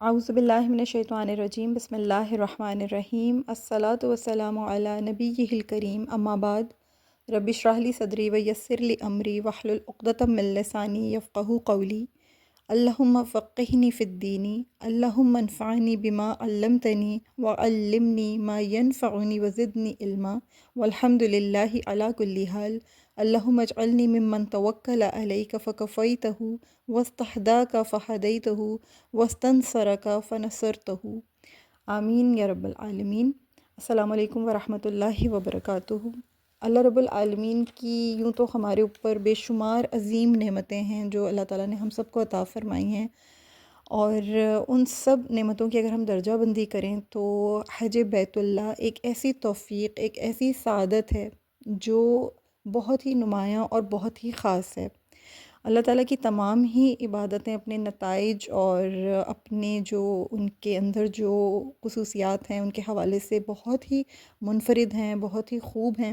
اعوذ باللہ من الشیطان الرجیم بسم اللہ الرحمن الرحیم الصلاۃ والسلام علی نبیہ الکریم اما بعد رب اشرح لی صدری ویسر لی امری واحلل عقدۃ من لسانی یفقہوا قولی اللہم فقہنی فی الدین اللہم انفعنی بما علمتنی وعلمنی ما ینفعنی وزدنی علما والحمد للہ علی کل حال اللہم اجعلنی ممن توکل علیک فکفیتہ واستہداک فہدیتہ واستنصرک فنصرتہ آمین یا رب العالمین۔ السلام علیکم ورحمۃ اللہ وبرکاتہ۔ اللہ رب العالمین کی یوں تو ہمارے اوپر بے شمار عظیم نعمتیں ہیں جو اللہ تعالیٰ نے ہم سب کو عطا فرمائی ہیں، اور ان سب نعمتوں کی اگر ہم درجہ بندی کریں تو حج بیت اللہ ایک ایسی توفیق، ایک ایسی سعادت ہے جو بہت ہی نمایاں اور بہت ہی خاص ہے۔ اللہ تعالیٰ کی تمام ہی عبادتیں اپنے نتائج اور اپنے جو ان کے اندر جو خصوصیات ہیں ان کے حوالے سے بہت ہی منفرد ہیں، بہت ہی خوب ہیں،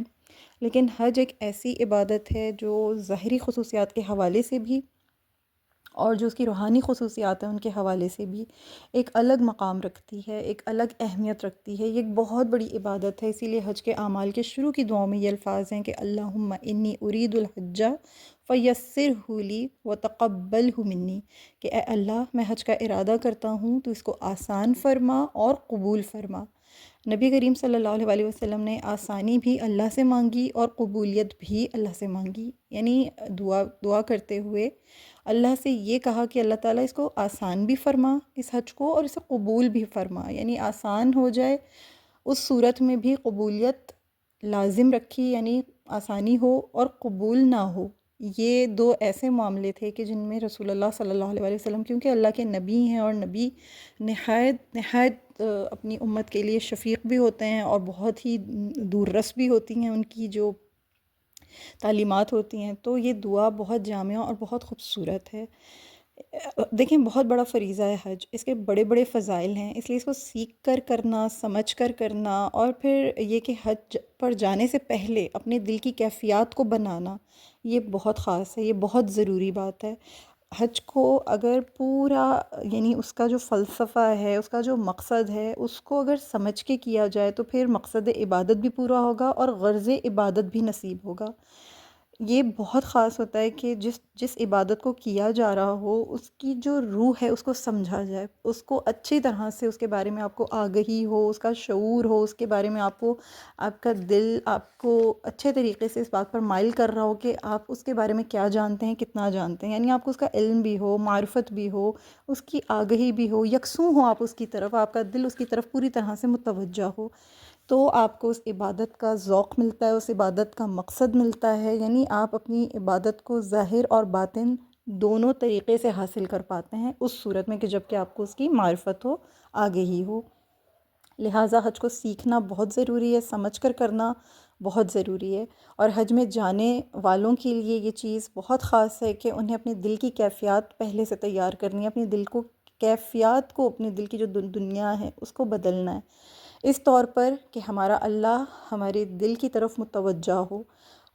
لیکن حج ایک ایسی عبادت ہے جو ظاہری خصوصیات کے حوالے سے بھی اور جو اس کی روحانی خصوصیات ہیں ان کے حوالے سے بھی ایک الگ مقام رکھتی ہے، ایک الگ اہمیت رکھتی ہے۔ یہ ایک بہت بڑی عبادت ہے، اسی لیے حج کے اعمال کے شروع کی دعاؤں میں یہ الفاظ ہیں کہ اللہم انی ارید الحج فیسرہ لی وتقبلہ منی، کہ اے اللہ میں حج کا ارادہ کرتا ہوں تو اس کو آسان فرما اور قبول فرما۔ نبی کریم صلی اللہ علیہ وسلم نے آسانی بھی اللہ سے مانگی اور قبولیت بھی اللہ سے مانگی، یعنی دعا کرتے ہوئے اللہ سے یہ کہا کہ اللہ تعالیٰ اس کو آسان بھی فرما اس حج کو، اور اسے قبول بھی فرما، یعنی آسان ہو جائے اس صورت میں بھی قبولیت لازم رکھی، یعنی آسانی ہو اور قبول نہ ہو۔ یہ دو ایسے معاملے تھے کہ جن میں رسول اللہ صلی اللہ علیہ وسلم، کیونکہ اللہ کے نبی ہیں اور نبی نہایت اپنی امت کے لیے شفیق بھی ہوتے ہیں اور بہت ہی دور رس بھی ہوتی ہیں ان کی جو تعلیمات ہوتی ہیں، تو یہ دعا بہت جامع اور بہت خوبصورت ہے۔ دیکھیں، بہت بڑا فریضہ ہے حج، اس کے بڑے بڑے فضائل ہیں، اس لیے اس کو سیکھ کر کرنا، سمجھ کر کرنا، اور پھر یہ کہ حج پر جانے سے پہلے اپنے دل کی کیفیات کو بنانا، یہ بہت خاص ہے، یہ بہت ضروری بات ہے۔ حج کو اگر پورا، یعنی اس کا جو فلسفہ ہے، اس کا جو مقصد ہے، اس کو اگر سمجھ کے کیا جائے تو پھر مقصد عبادت بھی پورا ہوگا اور غرض عبادت بھی نصیب ہوگا۔ یہ بہت خاص ہوتا ہے کہ جس عبادت کو کیا جا رہا ہو اس کی جو روح ہے اس کو سمجھا جائے، اس کو اچھی طرح سے اس کے بارے میں آپ کو آگہی ہو، اس کا شعور ہو، اس کے بارے میں آپ کا دل آپ کو اچھے طریقے سے اس بات پر مائل کر رہا ہو کہ آپ اس کے بارے میں کیا جانتے ہیں، کتنا جانتے ہیں، یعنی آپ کو اس کا علم بھی ہو، معرفت بھی ہو، اس کی آگہی بھی ہو، یکسوں ہو آپ اس کی طرف، آپ کا دل اس کی طرف پوری طرح سے متوجہ ہو، تو آپ کو اس عبادت کا ذوق ملتا ہے، اس عبادت کا مقصد ملتا ہے، یعنی آپ اپنی عبادت کو ظاہر اور باطن دونوں طریقے سے حاصل کر پاتے ہیں اس صورت میں کہ جب کہ آپ کو اس کی معرفت ہو، آگہی ہو۔ لہٰذا حج کو سیکھنا بہت ضروری ہے، سمجھ کر کرنا بہت ضروری ہے، اور حج میں جانے والوں کے لیے یہ چیز بہت خاص ہے کہ انہیں اپنے دل کی کیفیات پہلے سے تیار کرنی ہے، اپنے دل کو کیفیات کو، اپنے دل کی جو دنیا ہے اس کو بدلنا ہے، اس طور پر کہ ہمارا اللہ ہمارے دل کی طرف متوجہ ہو،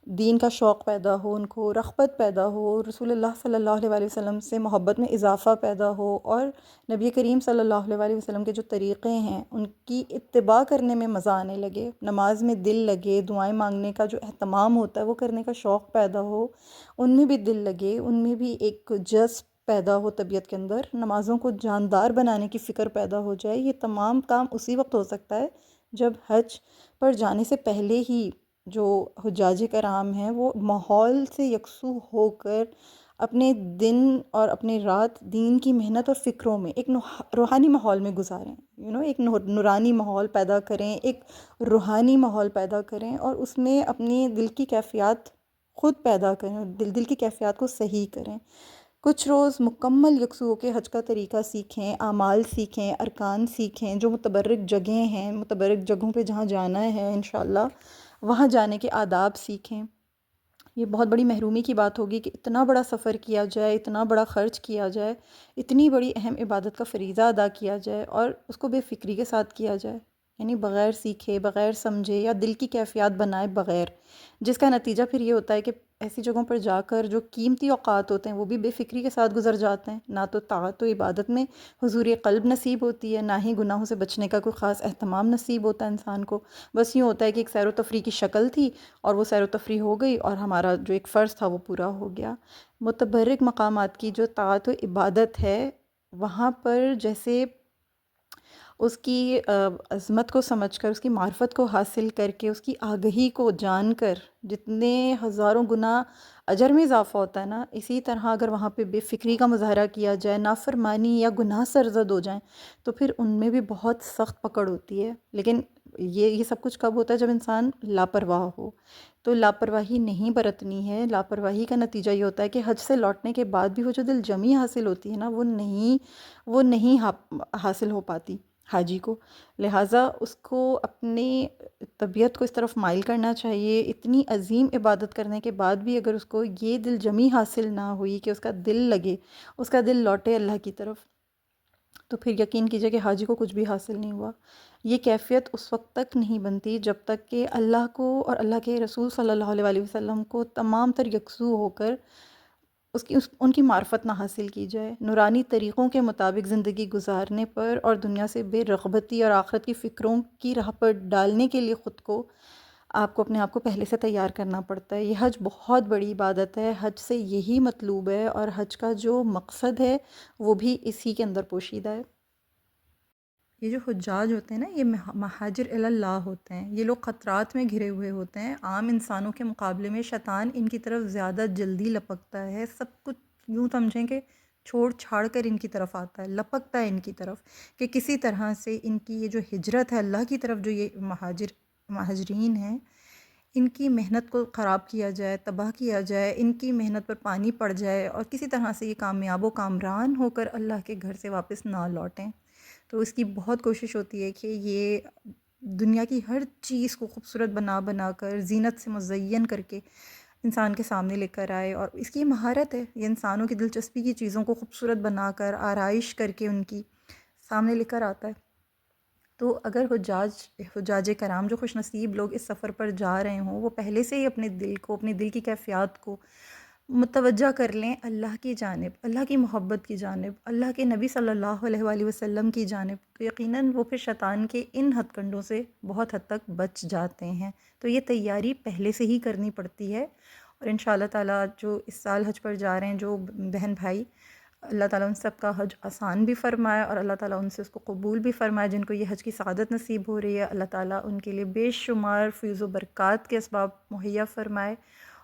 دین کا شوق پیدا ہو، ان کو رغبت پیدا ہو، رسول اللہ صلی اللہ علیہ وسلم سے محبت میں اضافہ پیدا ہو، اور نبی کریم صلی اللہ علیہ وسلم کے جو طریقے ہیں ان کی اتباع کرنے میں مزہ آنے لگے، نماز میں دل لگے، دعائیں مانگنے کا جو اہتمام ہوتا ہے وہ کرنے کا شوق پیدا ہو، ان میں بھی دل لگے، ان میں بھی ایک جذب پیدا ہو طبیعت کے اندر، نمازوں کو جاندار بنانے کی فکر پیدا ہو جائے۔ یہ تمام کام اسی وقت ہو سکتا ہے جب حج پر جانے سے پہلے ہی جو حجاج کرام ہیں وہ ماحول سے یکسو ہو کر اپنے دن اور اپنے رات دین کی محنت اور فکروں میں ایک روحانی ماحول میں گزاریں، ایک نورانی ماحول پیدا کریں، ایک روحانی ماحول پیدا کریں، اور اس میں اپنی دل کی کیفیات خود پیدا کریں، دل کی کیفیات کو صحیح کریں۔ کچھ روز مکمل یکسو ہو کے حج کا طریقہ سیکھیں، اعمال سیکھیں، ارکان سیکھیں، جو متبرک جگہیں ہیں، متبرک جگہوں پہ جہاں جانا ہے انشاءاللہ وہاں جانے کے آداب سیکھیں۔ یہ بہت بڑی محرومی کی بات ہوگی کہ اتنا بڑا سفر کیا جائے، اتنا بڑا خرچ کیا جائے، اتنی بڑی اہم عبادت کا فریضہ ادا کیا جائے اور اس کو بے فکری کے ساتھ کیا جائے۔ یعنی بغیر سیکھے، بغیر سمجھے یا دل کی کیفیات بنائے بغیر، جس کا نتیجہ پھر یہ ہوتا ہے کہ ایسی جگہوں پر جا کر جو قیمتی اوقات ہوتے ہیں وہ بھی بے فکری کے ساتھ گزر جاتے ہیں، نہ تو طاعت و عبادت میں حضور قلب نصیب ہوتی ہے، نہ ہی گناہوں سے بچنے کا کوئی خاص اہتمام نصیب ہوتا ہے انسان کو۔ بس یوں ہوتا ہے کہ ایک سیر و تفریح کی شکل تھی اور وہ سیر و تفریح ہو گئی اور ہمارا جو ایک فرض تھا وہ پورا ہو گیا۔ متبرک مقامات کی جو طاعت و عبادت ہے، وہاں پر جیسے اس کی عظمت کو سمجھ کر، اس کی معرفت کو حاصل کر کے، اس کی آگہی کو جان کر جتنے ہزاروں گنا اجر میں اضافہ ہوتا ہے نا، اسی طرح اگر وہاں پہ بے فکری کا مظاہرہ کیا جائے، نافرمانی یا گناہ سرزد ہو جائیں، تو پھر ان میں بھی بہت سخت پکڑ ہوتی ہے۔ لیکن یہ سب کچھ کب ہوتا ہے؟ جب انسان لاپرواہ ہو۔ تو لاپرواہی نہیں برتنی ہے۔ لاپرواہی کا نتیجہ یہ ہوتا ہے کہ حج سے لوٹنے کے بعد بھی وہ جو دل جمی حاصل ہوتی ہے نا، وہ نہیں حاصل ہو پاتی حاجی کو۔ لہٰذا اس کو اپنی طبیعت کو اس طرف مائل کرنا چاہیے۔ اتنی عظیم عبادت کرنے کے بعد بھی اگر اس کو یہ دل جمی حاصل نہ ہوئی کہ اس کا دل لگے، اس کا دل لوٹے اللہ کی طرف، تو پھر یقین کیجئے کہ حاجی کو کچھ بھی حاصل نہیں ہوا۔ یہ کیفیت اس وقت تک نہیں بنتی جب تک کہ اللہ کو اور اللہ کے رسول صلی اللہ علیہ وآلہ وسلم کو تمام تر یکسو ہو کر ان کی معرفت نہ حاصل کی جائے۔ نورانی طریقوں کے مطابق زندگی گزارنے پر اور دنیا سے بے رغبتی اور آخرت کی فکروں کی راہ پر ڈالنے کے لیے خود کو آپ کو اپنے آپ کو پہلے سے تیار کرنا پڑتا ہے۔ یہ حج بہت بڑی عبادت ہے، حج سے یہی مطلوب ہے، اور حج کا جو مقصد ہے وہ بھی اسی کے اندر پوشیدہ ہے۔ یہ جو حجاج ہوتے ہیں نا، یہ مہاجر اللہ ہوتے ہیں۔ یہ لوگ خطرات میں گھرے ہوئے ہوتے ہیں۔ عام انسانوں کے مقابلے میں شیطان ان کی طرف زیادہ جلدی لپکتا ہے۔ سب کچھ یوں سمجھیں کہ چھوڑ چھاڑ کر ان کی طرف آتا ہے، لپکتا ہے ان کی طرف، کہ کسی طرح سے ان کی یہ جو ہجرت ہے اللہ کی طرف، جو یہ مہاجرین ہیں، ان کی محنت کو خراب کیا جائے، تباہ کیا جائے، ان کی محنت پر پانی پڑ جائے، اور کسی طرح سے یہ کامیاب و کامران ہو کر اللہ کے گھر سے واپس نہ لوٹیں۔ تو اس کی بہت کوشش ہوتی ہے کہ یہ دنیا کی ہر چیز کو خوبصورت بنا بنا کر، زینت سے مزین کر کے انسان کے سامنے لے کر آئے، اور اس کی یہ مہارت ہے۔ یہ انسانوں کی دلچسپی کی چیزوں کو خوبصورت بنا کر، آرائش کر کے ان کی سامنے لے کر آتا ہے۔ تو اگر حجاج کرام، جو خوش نصیب لوگ اس سفر پر جا رہے ہوں، وہ پہلے سے ہی اپنے دل کو، اپنے دل کی کیفیات کو متوجہ کر لیں اللہ کی جانب، اللہ کی محبت کی جانب، اللہ کے نبی صلی اللہ علیہ وآلہ وسلم کی جانب، تو یقیناً وہ پھر شیطان کے ان ہتھ کنڈوں سے بہت حد تک بچ جاتے ہیں۔ تو یہ تیاری پہلے سے ہی کرنی پڑتی ہے، اور ان شاء اللہ تعالیٰ جو اس سال حج پر جا رہے ہیں جو بہن بھائی، اللہ تعالیٰ ان سب کا حج آسان بھی فرمائے، اور اللہ تعالیٰ ان سے اس کو قبول بھی فرمائے۔ جن کو یہ حج کی سعادت نصیب ہو رہی ہے، اللہ تعالیٰ ان کے لیے بے شمار فیض و برکات کے اسباب مہیا فرمائے،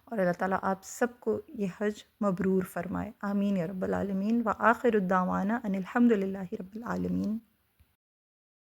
اور اللہ تعالیٰ آپ سب کو یہ حج مبرور فرمائے۔ آمین یا رب العالمین۔ وآخر الدعوانا ان الحمد للہ رب العالمین۔